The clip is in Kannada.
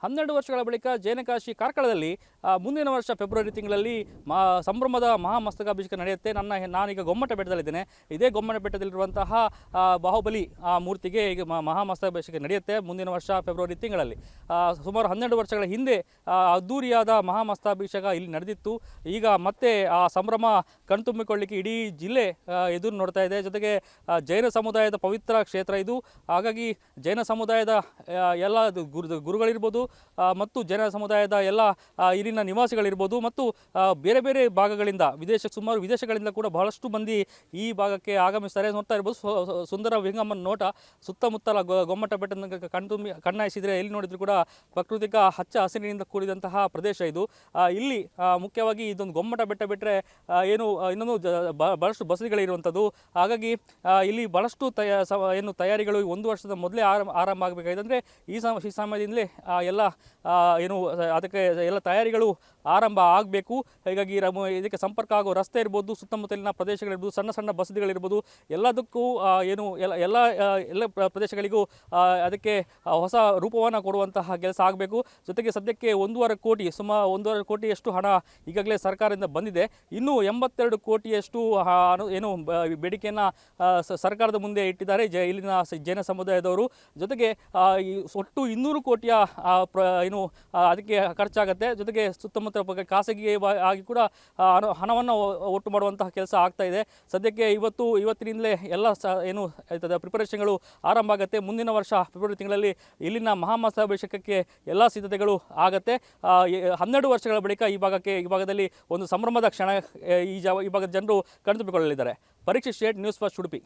12 ವರ್ಷಗಳ ಬಳಿಕ ಜೈನಕಾಶಿ ಕಾರ್ಕಳದಲ್ಲಿ ಮುಂದಿನ ವರ್ಷ ಫೆಬ್ರವರಿ ತಿಂಗಳಲ್ಲಿ ಸಂಭ್ರಮದ ಮಹಾಮಸ್ತಕಾಭಿಷೇಕ ನಡೆಯುತ್ತೆ. ನಾನೀಗ ಗೊಮ್ಮಟ ಬೆಟ್ಟದಲ್ಲಿದ್ದೇನೆ. ಇದೇ ಗೊಮ್ಮಟ ಬೆಟ್ಟದಲ್ಲಿರುವಂತಹ ಬಾಹುಬಲಿ ಮೂರ್ತಿಗೆ ಈಗ ಮಹಾಮಸ್ತಕಾಭಿಷೇಕ ನಡೆಯುತ್ತೆ ಮುಂದಿನ ವರ್ಷ ಫೆಬ್ರವರಿ ತಿಂಗಳಲ್ಲಿ. ಸುಮಾರು 12 ವರ್ಷಗಳ ಹಿಂದೆ ಅದ್ದೂರಿಯಾದ ಮಹಾಮಸ್ತಕಾಭಿಷೇಕ ಇಲ್ಲಿ ನಡೆದಿತ್ತು. ಈಗ ಮತ್ತೆ ಆ ಸಂಭ್ರಮ ಕಣ್ತುಂಬಿಕೊಳ್ಳಿಕ್ಕೆ ಇಡೀ ಜಿಲ್ಲೆ ಎದುರು ನೋಡ್ತಾ ಇದೆ. ಜೊತೆಗೆ ಜೈನ ಸಮುದಾಯದ ಪವಿತ್ರ ಕ್ಷೇತ್ರ ಇದು. ಹಾಗಾಗಿ ಜೈನ ಸಮುದಾಯದ ಎಲ್ಲ ಗುರುಗಳಿರ್ಬೋದು ಮತ್ತು ಜೈನ ಸಮುದಾಯದ ಎಲ್ಲ ಇಲ್ಲಿನ ನಿವಾಸಿಗಳಿರ್ಬೋದು ಮತ್ತು ಬೇರೆ ಬೇರೆ ಭಾಗಗಳಿಂದ ಸುಮಾರು ವಿದೇಶಗಳಿಂದ ಕೂಡ ಬಹಳಷ್ಟು ಮಂದಿ ಈ ಭಾಗಕ್ಕೆ ಆಗಮಿಸ್ತಾರೆ. ನೋಡ್ತಾ ಇರ್ಬೋದು ಸುಂದರ ವಿಹಂಗಮನ ನೋಟ. ಸುತ್ತಮುತ್ತಲ ಗೊಮ್ಮಟ ಬೆಟ್ಟ ಕಣ್ಣಾಯಿಸಿದರೆ ಎಲ್ಲಿ ನೋಡಿದ್ರು ಕೂಡ ಪ್ರಾಕೃತಿಕ ಹಚ್ಚ ಹಸಿರಿನಿಂದ ಕೂಡಿದಂತಹ ಪ್ರದೇಶ ಇದು. ಇಲ್ಲಿ ಮುಖ್ಯವಾಗಿ ಇದೊಂದು ಗೊಮ್ಮಟ ಬೆಟ್ಟ ಬಿಟ್ಟರೆ ಇನ್ನೊಂದು ಬಹಳಷ್ಟು ಬಸದಿಗಳಿರುವಂಥದ್ದು. ಹಾಗಾಗಿ ಇಲ್ಲಿ ಬಹಳಷ್ಟು ತಯಾರಿಗಳು 1 ವರ್ಷದ ಮೊದಲೇ ಆರಂಭ ಆಗಬೇಕಾಗಿದೆ. ಅಂದರೆ ಈ ಸಮಯದಿಂದಲೇ ಎಲ್ಲ ಅದಕ್ಕೆ ಎಲ್ಲ ತಯಾರಿಗಳು ಆರಂಭ ಆಗಬೇಕು. ಹೀಗಾಗಿ ಇದಕ್ಕೆ ಸಂಪರ್ಕ ಆಗೋ ರಸ್ತೆ ಇರ್ಬೋದು, ಸುತ್ತಮುತ್ತಲಿನ ಪ್ರದೇಶಗಳಿರ್ಬೋದು, ಸಣ್ಣ ಸಣ್ಣ ಬಸದಿಗಳಿರ್ಬೋದು, ಎಲ್ಲದಕ್ಕೂ ಎಲ್ಲ ಪ್ರದೇಶಗಳಿಗೂ ಅದಕ್ಕೆ ಹೊಸ ರೂಪವನ್ನು ಕೊಡುವಂತಹ ಕೆಲಸ ಆಗಬೇಕು. ಜೊತೆಗೆ ಸದ್ಯಕ್ಕೆ 1.5 ಕೋಟಿ ಸುಮಾರು 1.5 ಕೋಟಿಯಷ್ಟು ಹಣ ಈಗಾಗಲೇ ಸರ್ಕಾರದಿಂದ ಬಂದಿದೆ. ಇನ್ನೂ 82 ಕೋಟಿಯಷ್ಟು ಬೇಡಿಕೆಯನ್ನು ಸರ್ಕಾರದ ಮುಂದೆ ಇಟ್ಟಿದ್ದಾರೆ ಇಲ್ಲಿನ ಜೈನ ಸಮುದಾಯದವರು. ಜೊತೆಗೆ ಒಟ್ಟು 200 ಕೋಟಿಯ ಅದಕ್ಕೆ ಖರ್ಚಾಗುತ್ತೆ. ಜೊತೆಗೆ ಸುತ್ತಮುತ್ತ ಖಾಸಗಿ ಆಗಿ ಕೂಡ ಹಣವನ್ನು ಒಟ್ಟು ಮಾಡುವಂತಹ ಕೆಲಸ ಆಗ್ತಾ ಇದೆ. ಸದ್ಯಕ್ಕೆ ಇವತ್ತಿನಿಂದಲೇ ಎಲ್ಲ ಪ್ರಿಪರೇಷನ್ಗಳು ಆರಂಭ ಆಗುತ್ತೆ. ಮುಂದಿನ ವರ್ಷ ಫೆಬ್ರವರಿ ತಿಂಗಳಲ್ಲಿ ಇಲ್ಲಿನ ಮಹಾಮಸ್ತಕಾಭಿಷೇಕಕ್ಕೆ ಎಲ್ಲ ಸಿದ್ಧತೆಗಳು ಆಗುತ್ತೆ. 12 ವರ್ಷಗಳ ಬಳಿಕ ಈ ಭಾಗದಲ್ಲಿ ಒಂದು ಸಂಭ್ರಮದ ಕ್ಷಣ ಈ ಭಾಗದ ಜನರು ಕಣ್ತುಂಬಿಕೊಳ್ಳಲಿದ್ದಾರೆ. ಪರೀಕ್ಷಿತ್ ಶೇಟ್, ನ್ಯೂಸ್ ಫಸ್ಟ್ ಉಡುಪಿ.